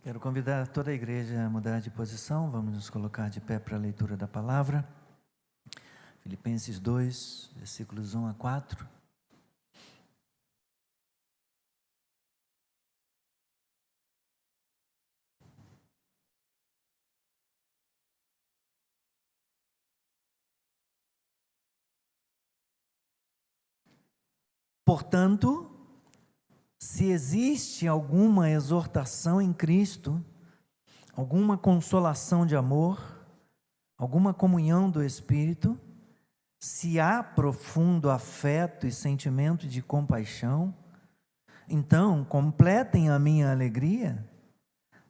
Quero convidar toda a igreja a mudar de posição. Vamos nos colocar de pé para a leitura da palavra. Filipenses 2, versículos 1 a 4. Portanto, se existe alguma exortação em Cristo, alguma consolação de amor, alguma comunhão do Espírito, se há profundo afeto e sentimento de compaixão, então completem a minha alegria,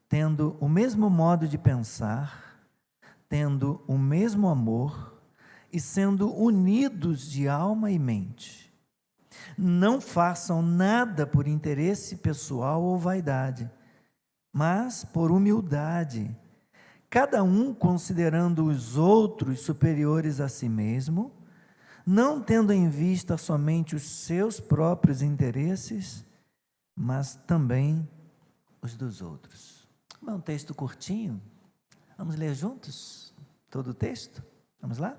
tendo o mesmo modo de pensar, tendo o mesmo amor e sendo unidos de alma e mente. Não façam nada por interesse pessoal ou vaidade, mas por humildade, cada um considerando os outros superiores a si mesmo, não tendo em vista somente os seus próprios interesses, mas também os dos outros. É um texto curtinho, vamos ler juntos todo o texto? Vamos lá?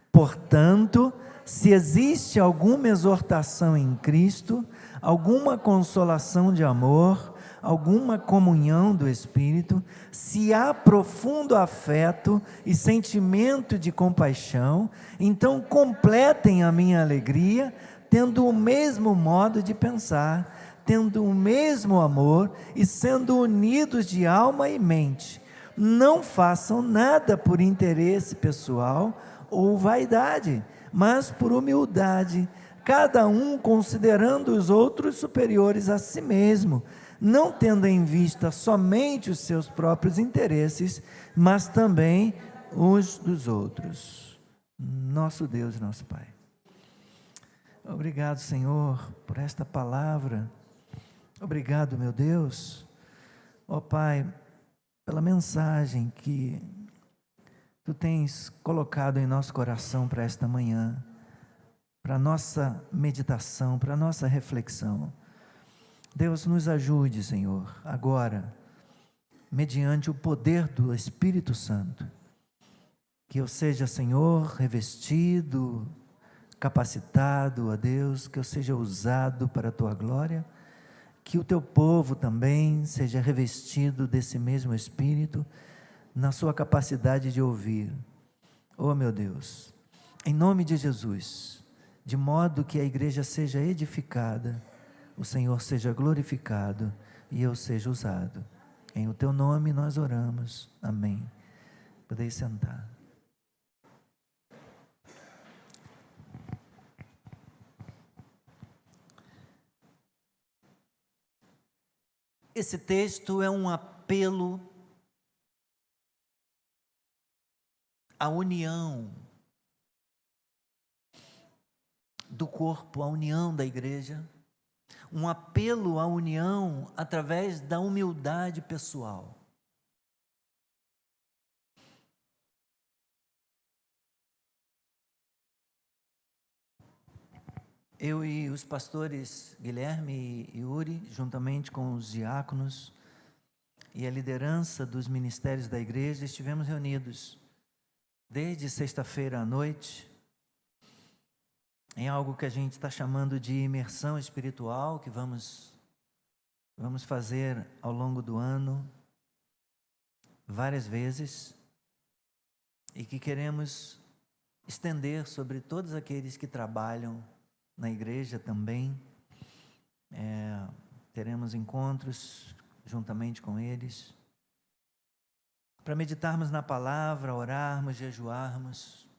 Portanto, se existe alguma exortação em Cristo, alguma consolação de amor, alguma comunhão do Espírito, se há profundo afeto e sentimento de compaixão, então completem a minha alegria, tendo o mesmo modo de pensar, tendo o mesmo amor e sendo unidos de alma e mente. Não façam nada por interesse pessoal ou vaidade, mas por humildade, cada um considerando os outros superiores a si mesmo, não tendo em vista somente os seus próprios interesses, mas também os dos outros. Nosso Deus e nosso Pai. Obrigado, Senhor, por esta palavra. Obrigado, meu Deus, ó Pai, pela mensagem que Tu tens colocado em nosso coração para esta manhã, para a nossa meditação, para a nossa reflexão. Deus, nos ajude, Senhor, agora, mediante o poder do Espírito Santo, que eu seja, Senhor, revestido, capacitado, ó Deus, que eu seja usado para a Tua glória, que o Teu povo também seja revestido desse mesmo Espírito, na sua capacidade de ouvir. Oh meu Deus, em nome de Jesus, de modo que a igreja seja edificada, o Senhor seja glorificado e eu seja usado. Em o Teu nome nós oramos, amém. Podeis sentar. Esse texto é um apelo a união do corpo, a união da igreja, um apelo à união através da humildade pessoal. Eu e os pastores Guilherme e Yuri, juntamente com os diáconos e a liderança dos ministérios da igreja, estivemos reunidos desde sexta-feira à noite, em algo que a gente está chamando de imersão espiritual, que vamos fazer ao longo do ano, várias vezes, e que queremos estender sobre todos aqueles que trabalham na igreja também. Teremos encontros juntamente com eles, para meditarmos na palavra, orarmos, jejuarmos,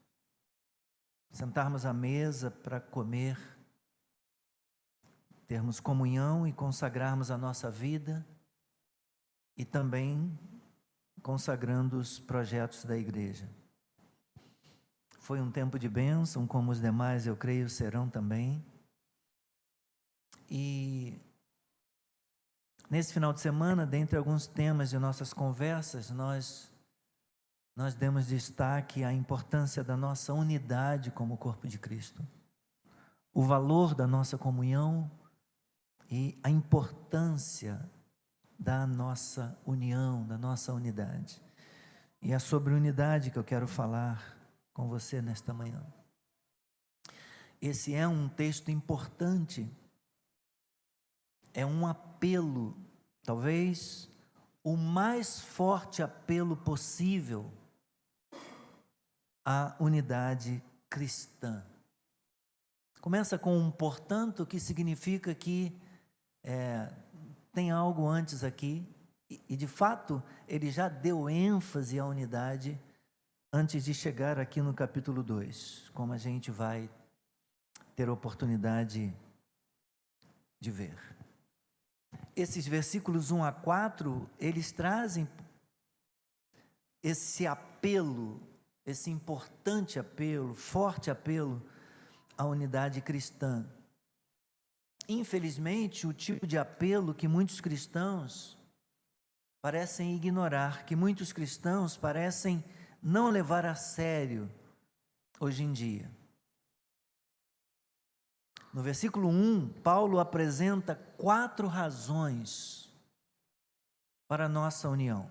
sentarmos à mesa para comer, termos comunhão e consagrarmos a nossa vida e também consagrando os projetos da igreja. Foi um tempo de bênção, como os demais, eu creio, serão também. E nesse final de semana, dentre alguns temas de nossas conversas, nós demos destaque à importância da nossa unidade como corpo de Cristo, o valor da nossa comunhão e a importância da nossa união, da nossa unidade. E é sobre unidade que eu quero falar com você nesta manhã. Esse é um texto importante, é um apelo, talvez o mais forte apelo possível à unidade cristã. Começa com um portanto, que significa que tem algo antes aqui, e de fato ele já deu ênfase à unidade antes de chegar aqui no capítulo 2, como a gente vai ter oportunidade de ver. Esses versículos 1 a 4, eles trazem esse apelo, esse importante apelo, forte apelo à unidade cristã. Infelizmente, o tipo de apelo que muitos cristãos parecem ignorar, que muitos cristãos parecem não levar a sério hoje em dia. No versículo 1, Paulo apresenta 4 razões para a nossa união.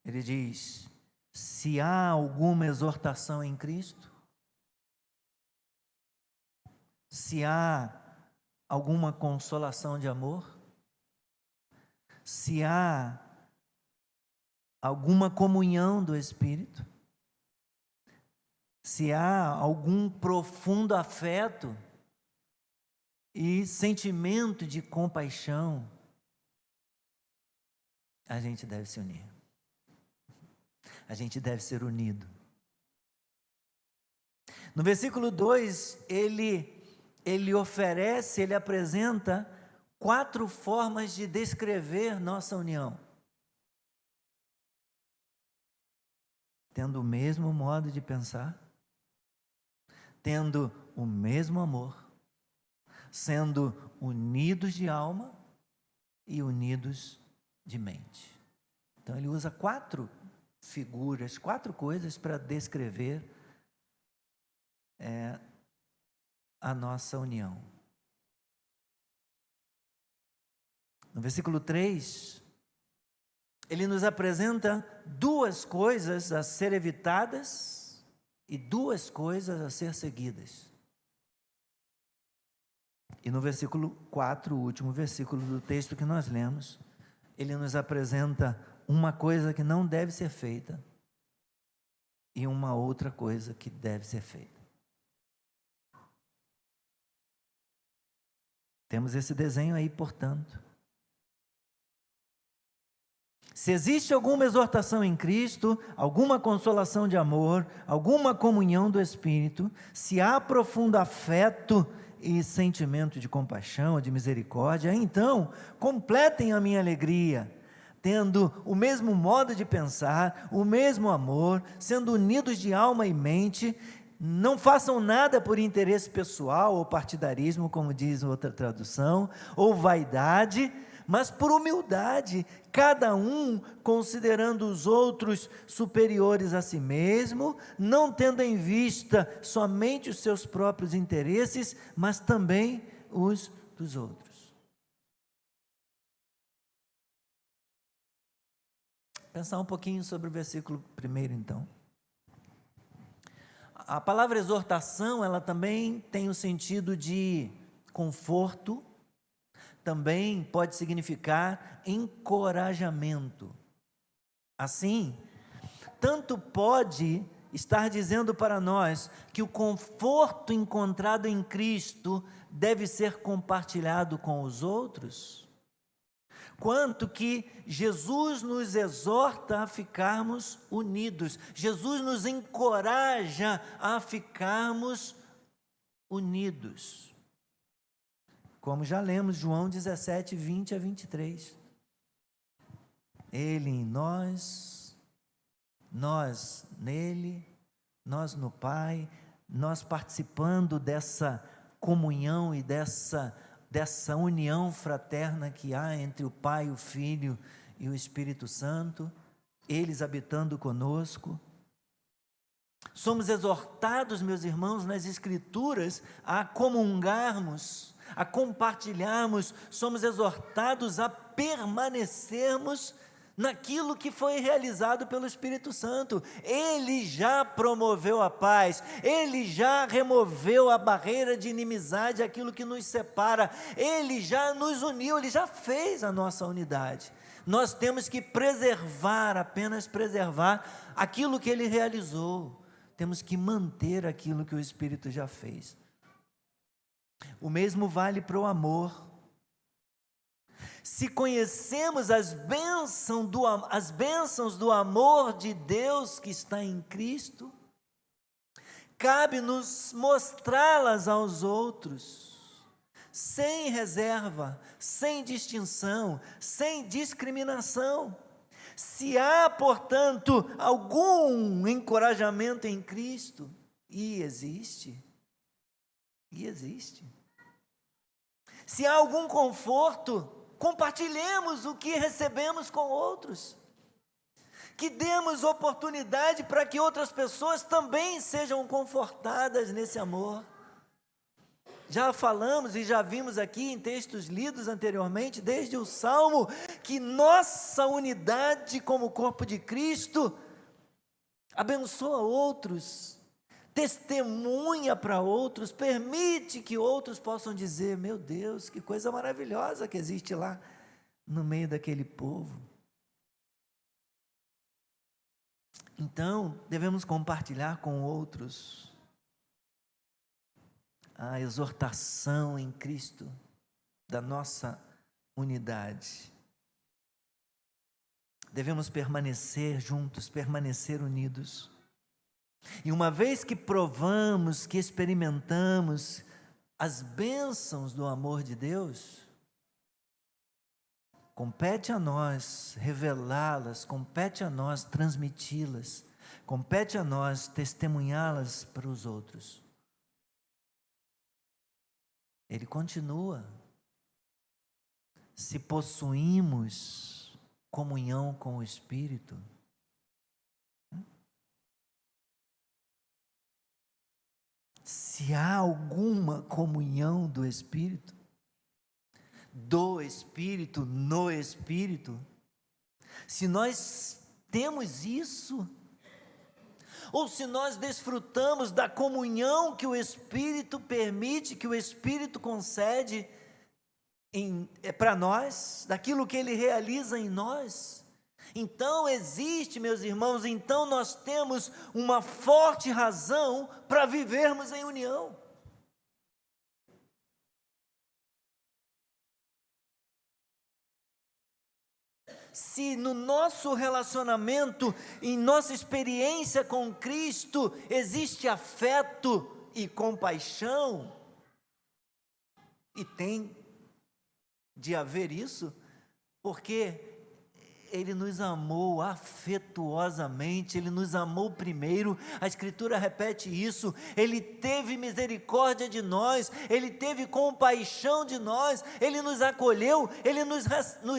Ele diz: se há alguma exortação em Cristo, se há alguma consolação de amor, se há alguma comunhão do Espírito, se há algum profundo afeto e sentimento de compaixão, a gente deve se unir. A gente deve ser unido. No versículo 2, ele oferece, ele apresenta 4 formas de descrever nossa união. Tendo o mesmo modo de pensar, tendo o mesmo amor, sendo unidos de alma e unidos de mente. Então ele usa 4 figuras, 4 coisas para descrever a nossa união. No versículo 3, ele nos apresenta 2 coisas a ser evitadas e 2 coisas a ser seguidas. E no versículo 4, o último versículo do texto que nós lemos, ele nos apresenta uma coisa que não deve ser feita e uma outra coisa que deve ser feita. Temos esse desenho aí, portanto. Se existe alguma exortação em Cristo, alguma consolação de amor, alguma comunhão do Espírito, se há profundo afeto e sentimento de compaixão, de misericórdia, então completem a minha alegria, tendo o mesmo modo de pensar, o mesmo amor, sendo unidos de alma e mente. Não façam nada por interesse pessoal ou partidarismo, como diz outra tradução, ou vaidade, mas por humildade, cada um considerando os outros superiores a si mesmo, não tendo em vista somente os seus próprios interesses, mas também os dos outros. Pensar um pouquinho sobre o versículo 1 então. A palavra exortação, ela também tem o sentido de conforto, também pode significar encorajamento. Assim, tanto pode estar dizendo para nós que o conforto encontrado em Cristo deve ser compartilhado com os outros, quanto que Jesus nos exorta a ficarmos unidos, Jesus nos encoraja a ficarmos unidos. Como já lemos, João 17, 20 a 23. Ele em nós, nós nele, nós no Pai, nós participando dessa comunhão e dessa união fraterna que há entre o Pai, o Filho e o Espírito Santo, eles habitando conosco. Somos exortados, meus irmãos, nas Escrituras, a comungarmos, a compartilharmos, somos exortados a permanecermos naquilo que foi realizado pelo Espírito Santo. Ele já promoveu a paz, Ele já removeu a barreira de inimizade, aquilo que nos separa, Ele já nos uniu, Ele já fez a nossa unidade. Nós temos que preservar, apenas preservar aquilo que Ele realizou, temos que manter aquilo que o Espírito já fez. O mesmo vale para o amor. Se conhecemos as bênçãos do amor de Deus que está em Cristo, cabe-nos mostrá-las aos outros, sem reserva, sem distinção, sem discriminação. Se há, portanto, algum encorajamento em Cristo, e existe, se há algum conforto, compartilhemos o que recebemos com outros, que demos oportunidade para que outras pessoas também sejam confortadas nesse amor. Já falamos e já vimos aqui em textos lidos anteriormente, desde o Salmo, que nossa unidade como corpo de Cristo abençoa outros, testemunha para outros, permite que outros possam dizer: meu Deus, que coisa maravilhosa que existe lá no meio daquele povo. Então, devemos compartilhar com outros a exortação em Cristo da nossa unidade. Devemos permanecer juntos, permanecer unidos. E uma vez que provamos, que experimentamos as bênçãos do amor de Deus, compete a nós revelá-las, compete a nós transmiti-las, compete a nós testemunhá-las para os outros. Ele continua: se possuímos comunhão com o Espírito, se há alguma comunhão do Espírito no Espírito, se nós temos isso, ou se nós desfrutamos da comunhão que o Espírito permite, que o Espírito concede para nós, daquilo que Ele realiza em nós, então existe, meus irmãos, então nós temos uma forte razão para vivermos em união. Se no nosso relacionamento, em nossa experiência com Cristo, existe afeto e compaixão, e tem de haver isso, porque Ele nos amou afetuosamente, Ele nos amou primeiro, a Escritura repete isso, Ele teve misericórdia de nós, Ele teve compaixão de nós, Ele nos acolheu, Ele nos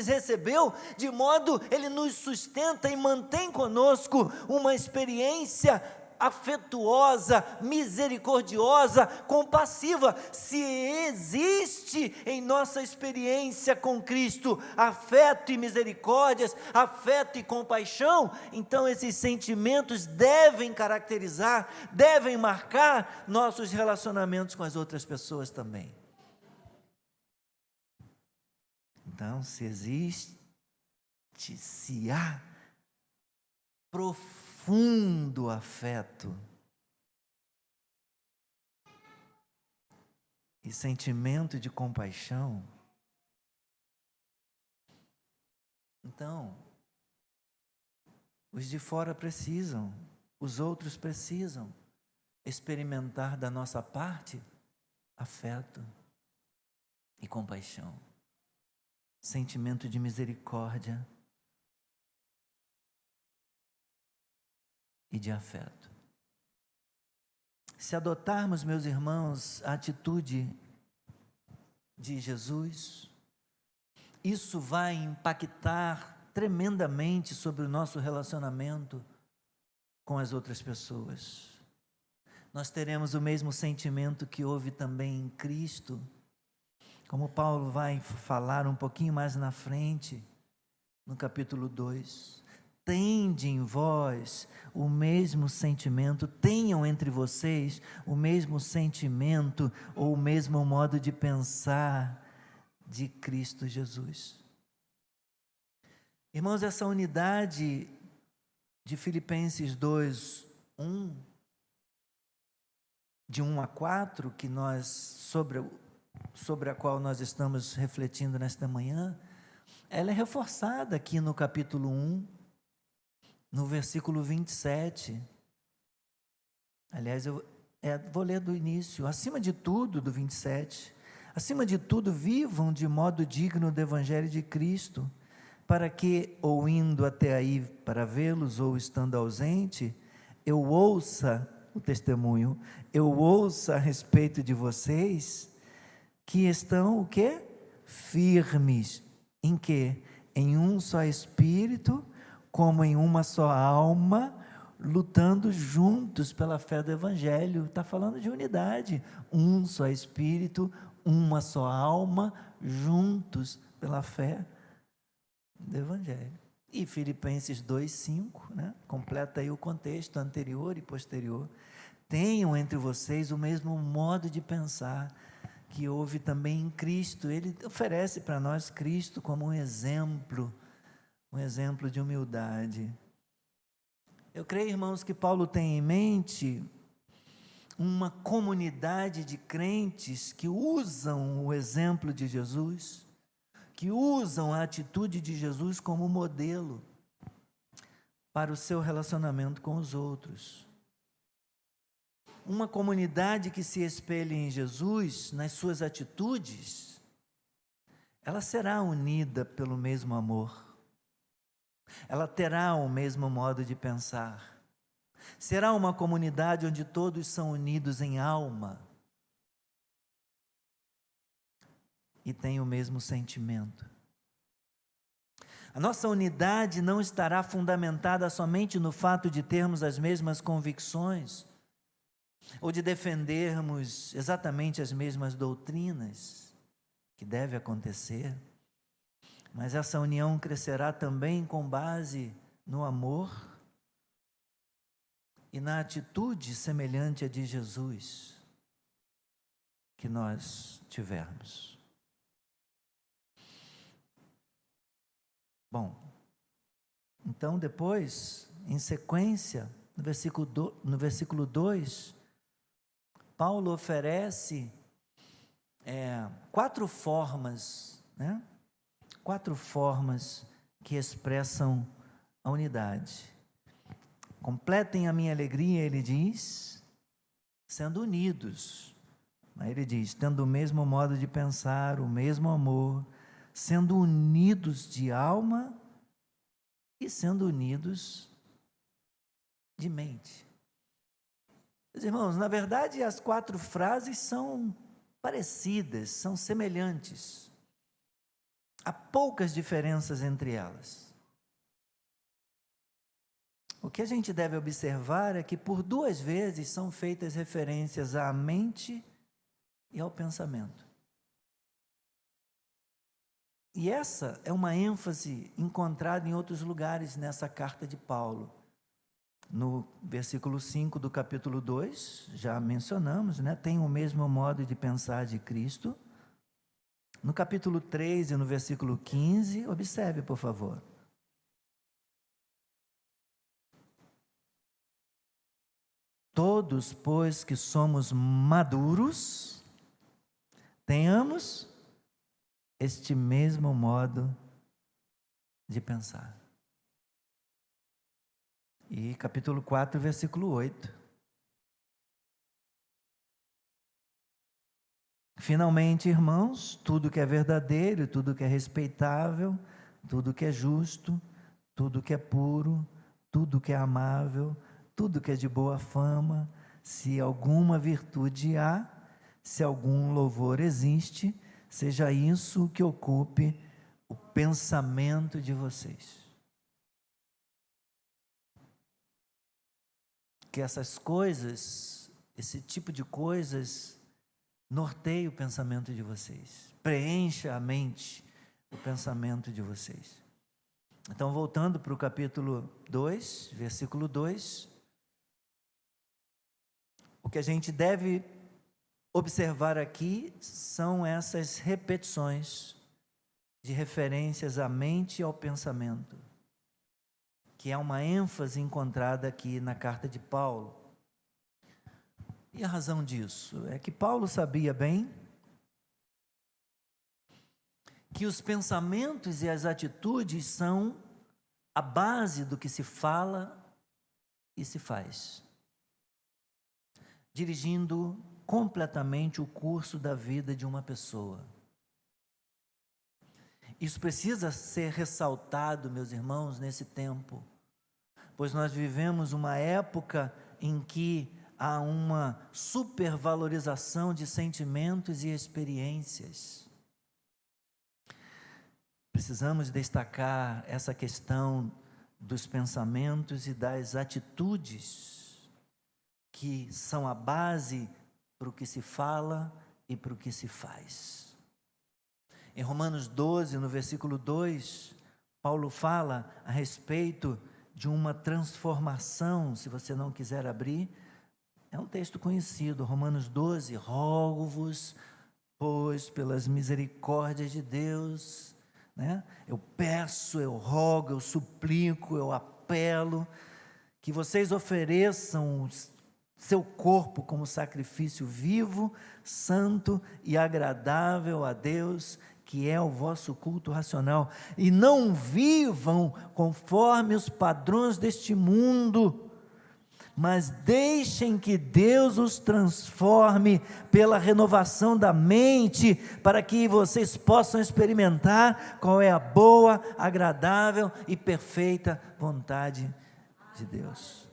recebeu, de modo, Ele nos sustenta e mantém conosco uma experiência afetuosa, misericordiosa, compassiva. Se existe em nossa experiência com Cristo afeto e misericórdias, afeto e compaixão, então esses sentimentos devem caracterizar, devem marcar nossos relacionamentos com as outras pessoas também. Então, se há profundo afeto e sentimento de compaixão, então os de fora precisam, os outros precisam experimentar da nossa parte afeto e compaixão, sentimento de misericórdia e de afeto. Se adotarmos, meus irmãos, a atitude de Jesus, isso vai impactar tremendamente sobre o nosso relacionamento com as outras pessoas. Nós teremos o mesmo sentimento que houve também em Cristo, como Paulo vai falar um pouquinho mais na frente, no capítulo 2. Tende em vós o mesmo sentimento, tenham entre vocês o mesmo sentimento ou o mesmo modo de pensar de Cristo Jesus. Irmãos, essa unidade de Filipenses 2, 1, de 1 a 4, que sobre a qual nós estamos refletindo nesta manhã, ela é reforçada aqui no capítulo 1, no versículo 27. Aliás, vou ler do início. Acima de tudo, do 27. Acima de tudo, vivam de modo digno do Evangelho de Cristo, para que, ou indo até aí para vê-los, ou estando ausente, eu ouça o testemunho, eu ouça a respeito de vocês, que estão, o quê? Firmes. Em quê? Em um só Espírito, como em uma só alma, lutando juntos pela fé do Evangelho. Está falando de unidade. Um só Espírito, uma só alma, juntos pela fé do Evangelho. E Filipenses 2:5, né? Completa aí o contexto anterior e posterior. Tenham entre vocês o mesmo modo de pensar que houve também em Cristo. Ele oferece para nós Cristo como um exemplo de humildade. Eu creio, irmãos, que Paulo tem em mente uma comunidade de crentes que usam o exemplo de Jesus, que usam a atitude de Jesus como modelo para o seu relacionamento com os outros. Uma comunidade que se espelhe em Jesus, nas suas atitudes, ela será unida pelo mesmo amor. Ela terá o mesmo modo de pensar. Será uma comunidade onde todos são unidos em alma e têm o mesmo sentimento. A nossa unidade não estará fundamentada somente no fato de termos as mesmas convicções ou de defendermos exatamente as mesmas doutrinas, que deve acontecer, mas essa união crescerá também com base no amor e na atitude semelhante à de Jesus que nós tivermos. Bom, então depois, em sequência, no versículo 2, Paulo oferece 4 formas, né? 4 formas que expressam a unidade. Completem a minha alegria, ele diz, sendo unidos. Aí ele diz, tendo o mesmo modo de pensar, o mesmo amor, sendo unidos de alma e sendo unidos de mente. Meus irmãos, na verdade, as 4 frases são parecidas, são semelhantes. Há poucas diferenças entre elas. O que a gente deve observar é que por 2 vezes são feitas referências à mente e ao pensamento. E essa é uma ênfase encontrada em outros lugares nessa carta de Paulo. No versículo 5 do capítulo 2, já mencionamos, né? Tem o mesmo modo de pensar de Cristo. No capítulo 3 e no versículo 15, observe, por favor. Todos, pois que somos maduros, tenhamos este mesmo modo de pensar. E capítulo 4, versículo 8. Finalmente, irmãos, tudo que é verdadeiro, tudo que é respeitável, tudo que é justo, tudo que é puro, tudo que é amável, tudo que é de boa fama, se alguma virtude há, se algum louvor existe, seja isso que ocupe o pensamento de vocês. Que essas coisas, esse tipo de coisas, não fiquem norteie o pensamento de vocês, preencha a mente, o pensamento de vocês. Então, voltando para o capítulo 2, versículo 2, o que a gente deve observar aqui são essas repetições de referências à mente e ao pensamento, que é uma ênfase encontrada aqui na carta de Paulo. E a razão disso é que Paulo sabia bem que os pensamentos e as atitudes são a base do que se fala e se faz, dirigindo completamente o curso da vida de uma pessoa. Isso precisa ser ressaltado, meus irmãos, nesse tempo, pois nós vivemos uma época em que há uma supervalorização de sentimentos e experiências. Precisamos destacar essa questão dos pensamentos e das atitudes, que são a base para o que se fala e para o que se faz. Em Romanos 12, no versículo 2, Paulo fala a respeito de uma transformação. Se você não quiser abrir, é um texto conhecido, Romanos 12, rogo-vos, pois pelas misericórdias de Deus, né? Eu peço, eu rogo, eu suplico, eu apelo, que vocês ofereçam seu corpo como sacrifício vivo, santo e agradável a Deus, que é o vosso culto racional, e não vivam conforme os padrões deste mundo, mas deixem que Deus os transforme pela renovação da mente, para que vocês possam experimentar qual é a boa, agradável e perfeita vontade de Deus.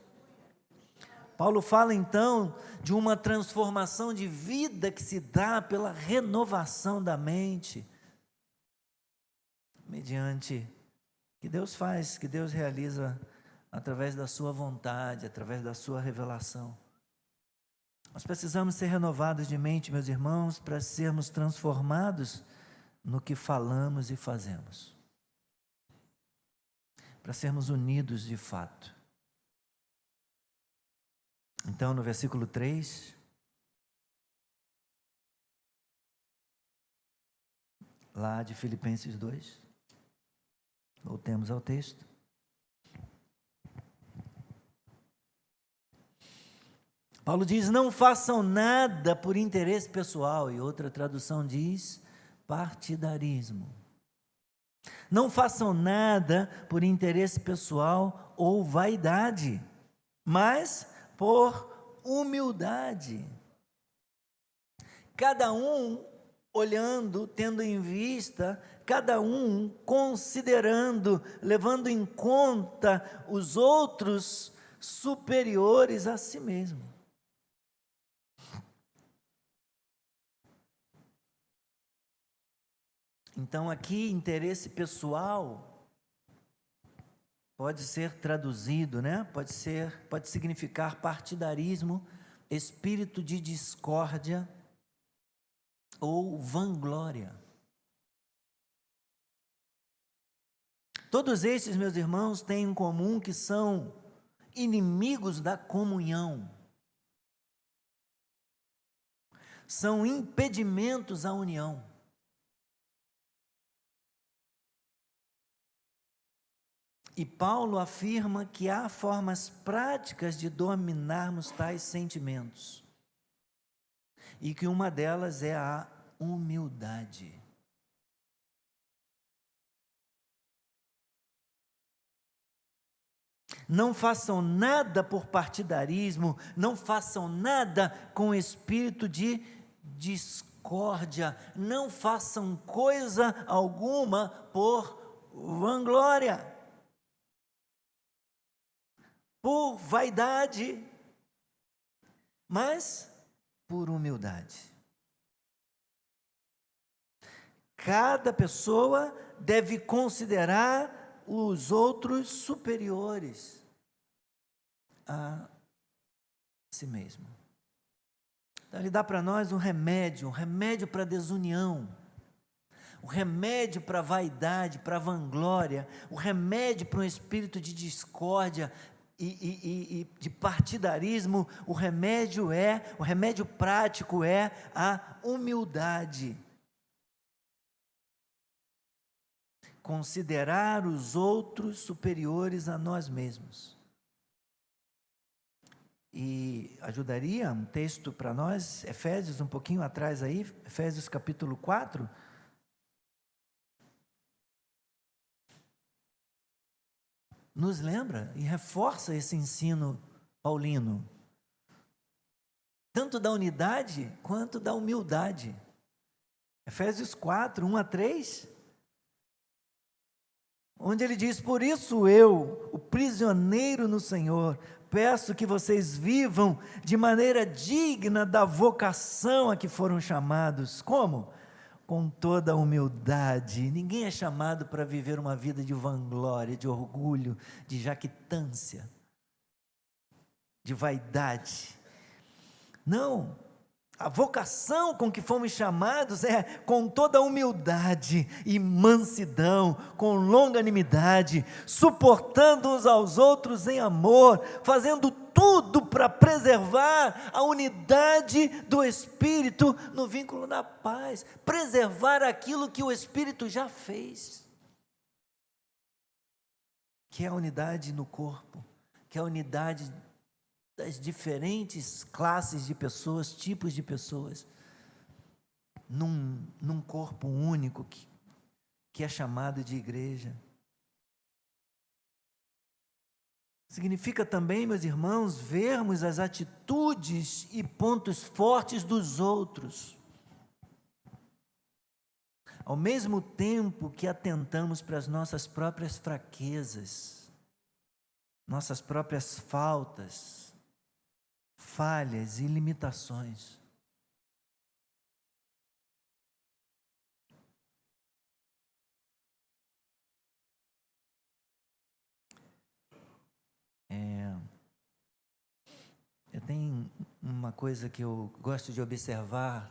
Paulo fala então de uma transformação de vida que se dá pela renovação da mente, mediante que Deus faz, que Deus realiza através da sua vontade, através da sua revelação. Nós precisamos ser renovados de mente, meus irmãos, para sermos transformados no que falamos e fazemos, para sermos unidos de fato. Então, no versículo 3, lá de Filipenses 2, voltemos ao texto. Paulo diz: não façam nada por interesse pessoal, e outra tradução diz partidarismo. Não façam nada por interesse pessoal ou vaidade, mas por humildade. Cada um olhando, tendo em vista, cada um considerando, levando em conta os outros superiores a si mesmo. Então aqui, interesse pessoal pode ser traduzido, né? Pode significar partidarismo, espírito de discórdia ou vanglória. Todos estes, meus irmãos, têm em comum que são inimigos da comunhão. São impedimentos à união. E Paulo afirma que há formas práticas de dominarmos tais sentimentos, e que uma delas é a humildade. Não façam nada por partidarismo, não façam nada com espírito de discórdia, não façam coisa alguma por vanglória, por vaidade, mas por humildade. Cada pessoa deve considerar os outros superiores a si mesmo. Então, ele dá para nós um remédio para a desunião, o remédio para a vaidade, para a vanglória, o remédio para um espírito de discórdia e de partidarismo. O remédio prático é a humildade. Considerar os outros superiores a nós mesmos. E ajudaria um texto para nós, Efésios, um pouquinho atrás aí, Efésios capítulo 4. Nos lembra e reforça esse ensino paulino, tanto da unidade quanto da humildade. Efésios 4, 1 a 3, onde ele diz: por isso eu, o prisioneiro no Senhor, peço que vocês vivam de maneira digna da vocação a que foram chamados. Como? Com toda a humildade. Ninguém é chamado para viver uma vida de vanglória, de orgulho, de jactância, de vaidade. Não. A vocação com que fomos chamados é com toda humildade e mansidão, com longanimidade, suportando uns aos outros em amor, fazendo tudo para preservar a unidade do Espírito no vínculo da paz, preservar aquilo que o Espírito já fez, que é a unidade no corpo, que é a unidade das diferentes classes de pessoas, tipos de pessoas, num corpo único que é chamado de igreja. Significa também, meus irmãos, vermos as atitudes e pontos fortes dos outros, ao mesmo tempo que atentamos para as nossas próprias fraquezas, nossas próprias falhas e limitações. Eu tenho uma coisa que eu gosto de observar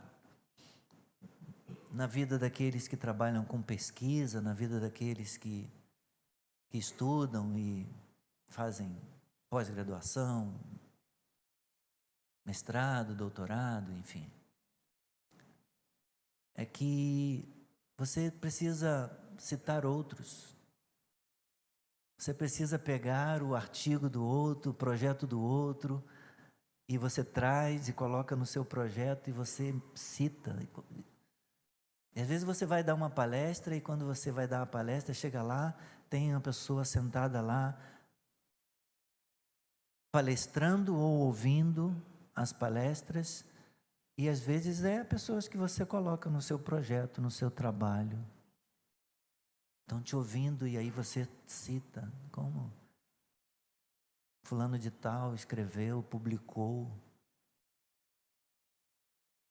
na vida daqueles que trabalham com pesquisa, na vida daqueles que estudam e fazem pós-graduação, mestrado, doutorado, enfim. É que você precisa citar outros. Você precisa pegar o artigo do outro, o projeto do outro, e você traz e coloca no seu projeto e você cita. E às vezes você vai dar uma palestra e quando você vai dar a palestra, chega lá, tem uma pessoa sentada lá, palestrando ou ouvindo as palestras, e às vezes pessoas que você coloca no seu projeto, no seu trabalho. Estão te ouvindo e aí você cita, como fulano de tal escreveu, publicou.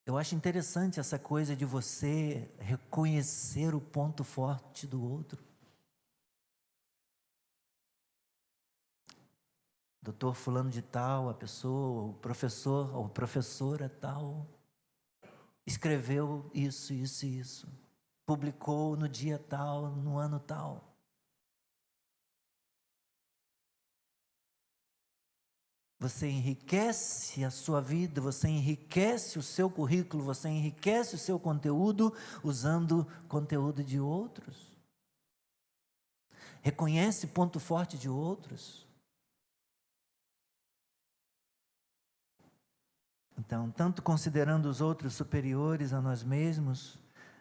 Eu acho interessante essa coisa de você reconhecer o ponto forte do outro. Doutor fulano de tal, a pessoa, o professor ou professora tal, escreveu isso, isso e isso. Publicou no dia tal, no ano tal. Você enriquece a sua vida, você enriquece o seu currículo, você enriquece o seu conteúdo usando conteúdo de outros. Reconhece ponto forte de outros. Então, tanto considerando os outros superiores a nós mesmos,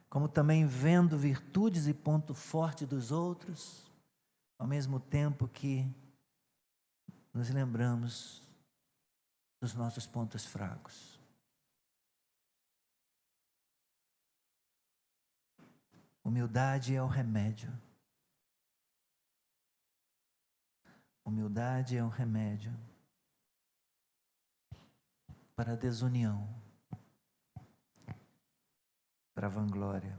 como também vendo virtudes e ponto forte dos outros, ao mesmo tempo que nos lembramos dos nossos pontos fracos. Humildade é o remédio. Humildade é o remédio para a desunião, para a vanglória.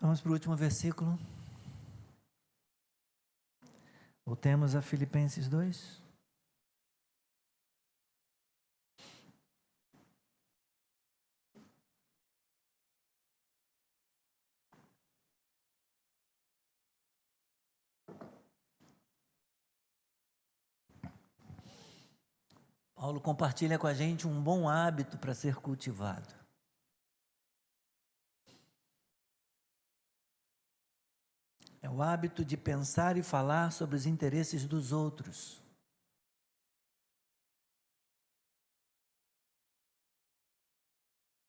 Vamos para o último versículo. Voltemos a Filipenses 2. Paulo compartilha com a gente um bom hábito para ser cultivado. É o hábito de pensar e falar sobre os interesses dos outros.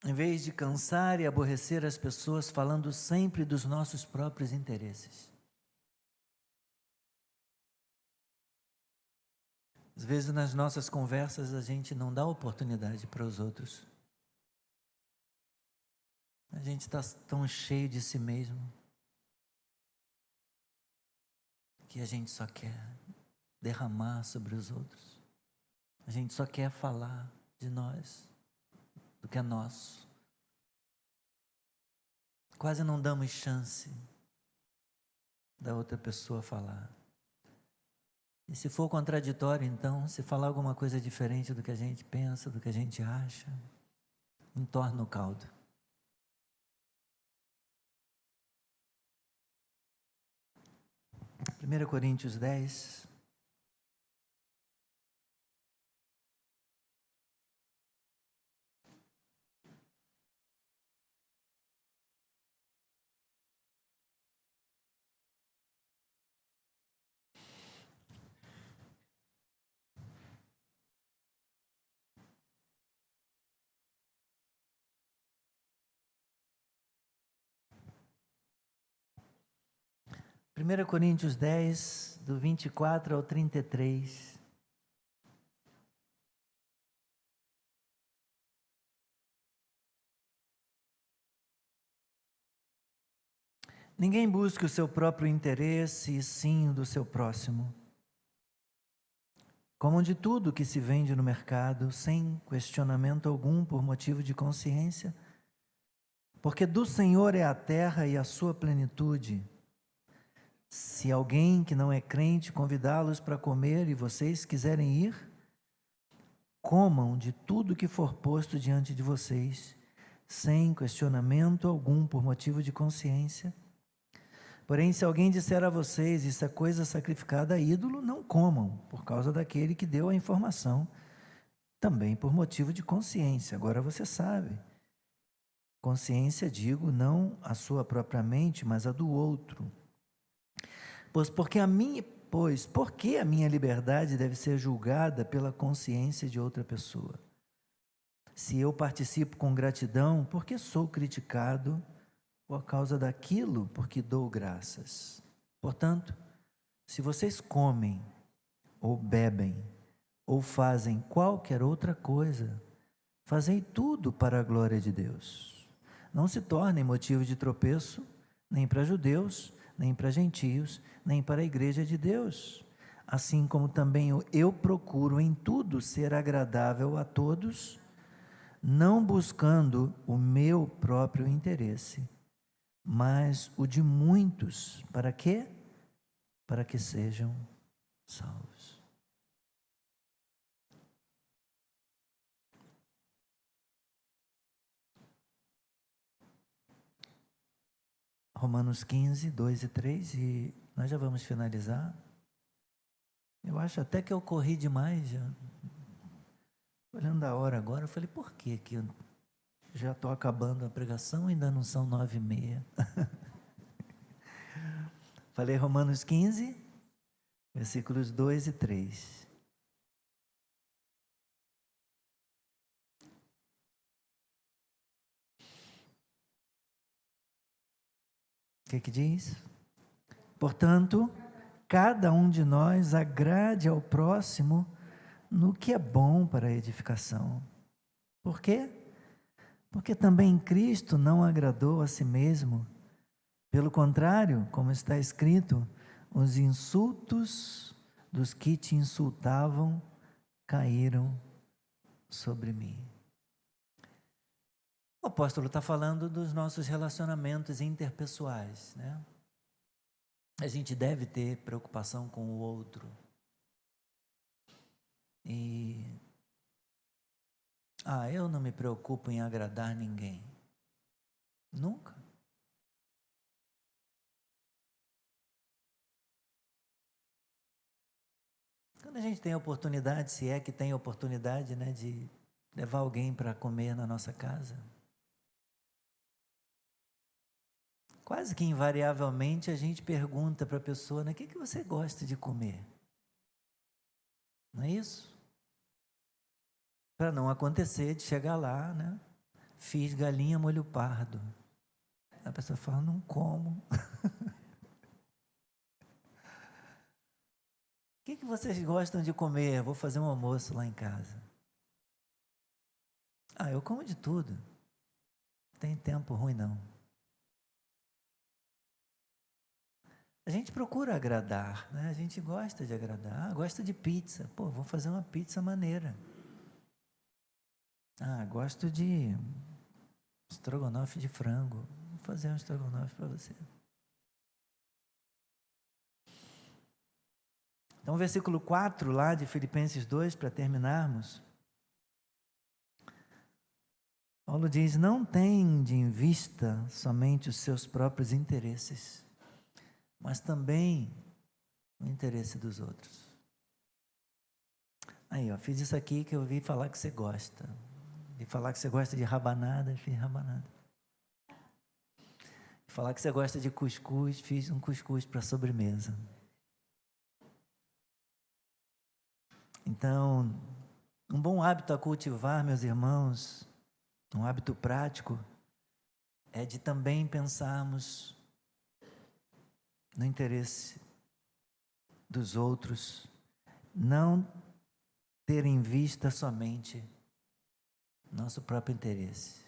Em vez de cansar e aborrecer as pessoas falando sempre dos nossos próprios interesses. Às vezes nas nossas conversas a gente não dá oportunidade para os outros. A gente está tão cheio de si mesmo que a gente só quer derramar sobre os outros. A gente só quer falar de nós, do que é nosso. Quase não damos chance da outra pessoa falar. E se for contraditório, então, se falar alguma coisa diferente do que a gente pensa, do que a gente acha, entorna o caldo. Primeira Coríntios 10. Primeira Coríntios 10, do 24 ao 33. Ninguém busque o seu próprio interesse, e sim o do seu próximo. Comam de tudo que se vende no mercado, sem questionamento algum por motivo de consciência, porque do Senhor é a terra e a sua plenitude. Se alguém que não é crente convidá-los para comer e vocês quiserem ir, comam de tudo que for posto diante de vocês, sem questionamento algum por motivo de consciência. Porém, se alguém disser a vocês, isso é coisa sacrificada a ídolo, não comam, por causa daquele que deu a informação, também por motivo de consciência. Agora você sabe. Consciência, digo, não a sua própria mente, mas a do outro. Pois por que a minha liberdade deve ser julgada pela consciência de outra pessoa? Se eu participo com gratidão, por que sou criticado por causa daquilo por que dou graças? Portanto, se vocês comem, ou bebem, ou fazem qualquer outra coisa, fazei tudo para a glória de Deus. Não se tornem motivo de tropeço, nem para judeus, nem para gentios, nem para a igreja de Deus. Assim como também eu procuro em tudo ser agradável a todos, não buscando o meu próprio interesse, mas o de muitos. Para quê? Para que sejam salvos. Romanos 15, 2 e 3, e nós já vamos finalizar. Eu acho até que eu corri demais, já. Olhando a hora agora, eu falei, por que eu já estou acabando a pregação, ainda não são 9h30. Falei Romanos 15, versículos 2 e 3. O que diz? Portanto, cada um de nós agrade ao próximo no que é bom para a edificação. Por quê? Porque também Cristo não agradou a si mesmo. Pelo contrário, como está escrito, os insultos dos que te insultavam caíram sobre mim. O apóstolo está falando dos nossos relacionamentos interpessoais, né? A gente deve ter preocupação com o outro. Eu não me preocupo em agradar ninguém. Nunca. Quando a gente tem a oportunidade, se é que tem oportunidade, né, de levar alguém para comer na nossa casa, quase que invariavelmente a gente pergunta para a pessoa, né, o que você gosta de comer? Não é isso? Para não acontecer de chegar lá, né? Fiz galinha molho pardo. A pessoa fala, não como. O que vocês gostam de comer? Vou fazer um almoço lá em casa. Ah, eu como de tudo. Não tem tempo ruim, não. A gente procura agradar, né? A gente gosta de agradar. Ah, gosta de pizza. Pô, vou fazer uma pizza maneira. Ah, gosto de estrogonofe de frango. Vou fazer um estrogonofe para você. Então, versículo 4 lá de Filipenses 2, para terminarmos. Paulo diz, não tende em vista somente os seus próprios interesses, mas também o interesse dos outros. Aí, ó, fiz isso aqui que eu ouvi falar que você gosta. De falar que você gosta de rabanada, fiz rabanada. De falar que você gosta de cuscuz, fiz um cuscuz para sobremesa. Então, um bom hábito a cultivar, meus irmãos, um hábito prático, é de também pensarmos no interesse dos outros, não ter em vista somente nosso próprio interesse.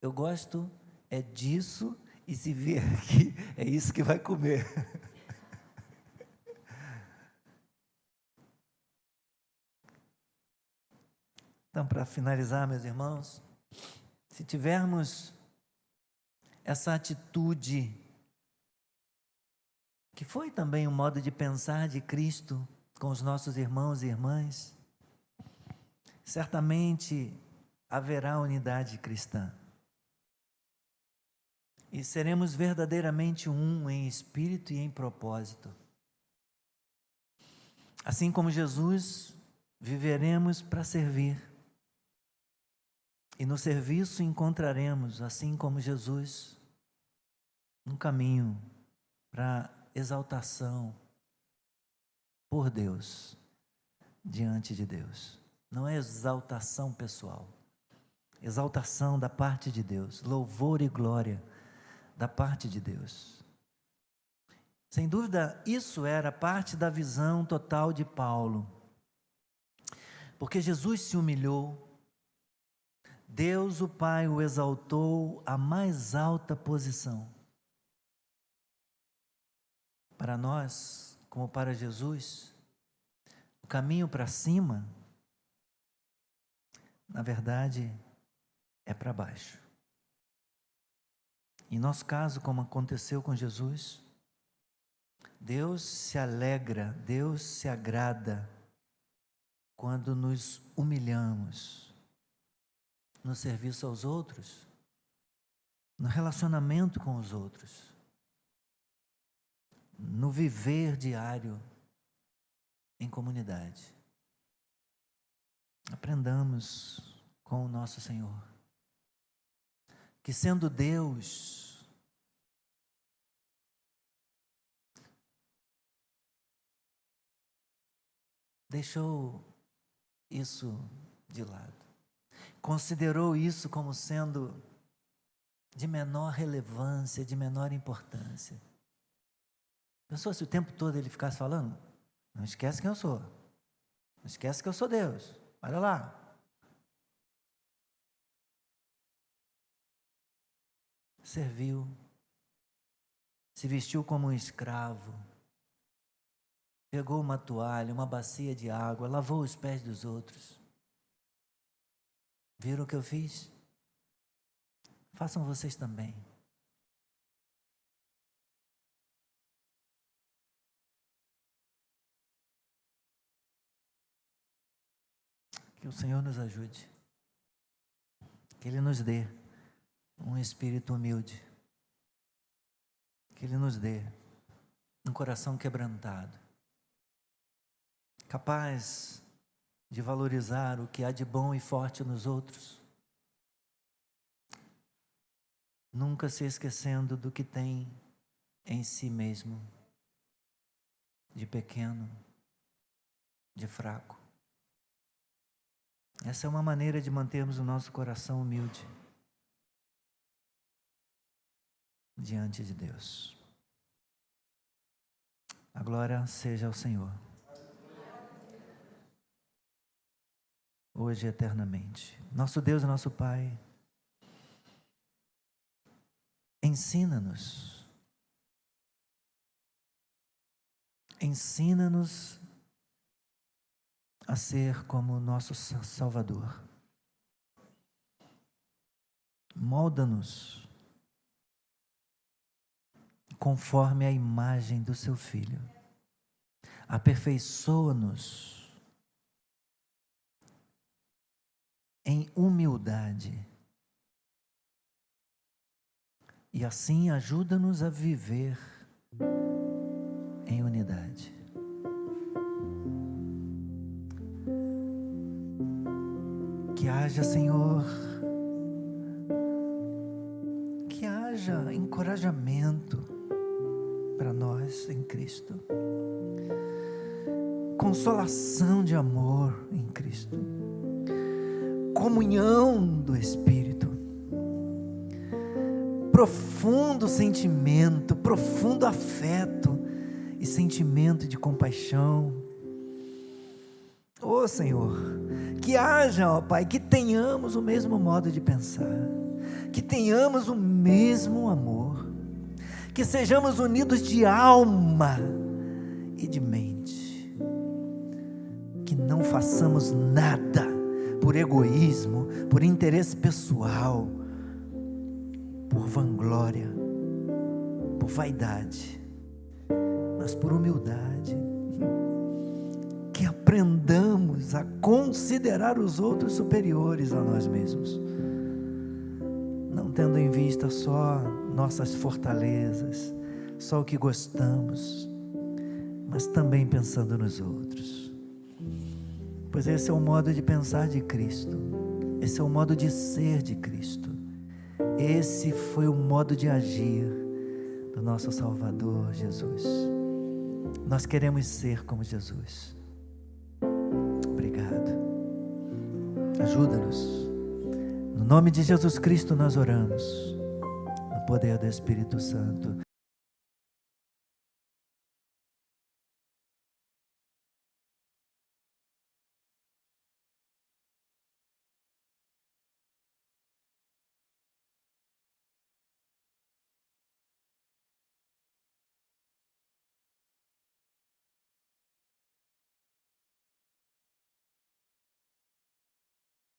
Eu gosto é disso, e se vier aqui, é isso que vai comer. Então, para finalizar, meus irmãos, se tivermos essa atitude, que foi também um modo de pensar de Cristo com os nossos irmãos e irmãs, certamente haverá unidade cristã. E seremos verdadeiramente um em espírito e em propósito. Assim como Jesus, viveremos para servir. E no serviço encontraremos, assim como Jesus, um caminho para exaltação por Deus, diante de Deus. Não é exaltação pessoal, exaltação da parte de Deus, louvor e glória da parte de Deus. Sem dúvida, isso era parte da visão total de Paulo, porque Jesus se humilhou, Deus o Pai o exaltou à mais alta posição. Para nós, como para Jesus, o caminho para cima, na verdade, é para baixo. Em nosso caso, como aconteceu com Jesus, Deus se alegra, Deus se agrada quando nos humilhamos no serviço aos outros, no relacionamento com os outros, no viver diário em comunidade. Aprendamos com o nosso Senhor, que sendo Deus, deixou isso de lado, considerou isso como sendo de menor relevância, de menor importância. Pensou se o tempo todo ele ficasse falando, não esquece quem eu sou, não esquece que eu sou Deus, olha lá. Serviu, se vestiu como um escravo, pegou uma toalha, uma bacia de água, lavou os pés dos outros. Viram o que eu fiz? Façam vocês também. Que o Senhor nos ajude, que Ele nos dê um espírito humilde, que Ele nos dê um coração quebrantado, capaz de valorizar o que há de bom e forte nos outros, nunca se esquecendo do que tem em si mesmo, de pequeno, de fraco. Essa é uma maneira de mantermos o nosso coração humilde diante de Deus. A glória seja ao Senhor, hoje e eternamente. Nosso Deus e nosso Pai, ensina-nos a ser como nosso Salvador. Molda-nos conforme a imagem do seu Filho. Aperfeiçoa-nos em humildade. E assim ajuda-nos a viver em unidade. Que haja, Senhor, que haja encorajamento para nós em Cristo, consolação de amor em Cristo, comunhão do Espírito, profundo sentimento, profundo afeto e sentimento de compaixão. Ó Senhor, que haja, ó Pai, que tenhamos o mesmo modo de pensar, que tenhamos o mesmo amor, que sejamos unidos de alma e de mente, que não façamos nada por egoísmo, por interesse pessoal, por vanglória, por vaidade, mas por humildade. Que aprendamos a considerar os outros superiores a nós mesmos, não tendo em vista só nossas fortalezas, só o que gostamos, mas também pensando nos outros, pois esse é o modo de pensar de Cristo, esse é o modo de ser de Cristo, esse foi o modo de agir do nosso Salvador Jesus. Nós queremos ser como Jesus. Obrigado. Ajuda-nos. No nome de Jesus Cristo nós oramos, no poder do Espírito Santo.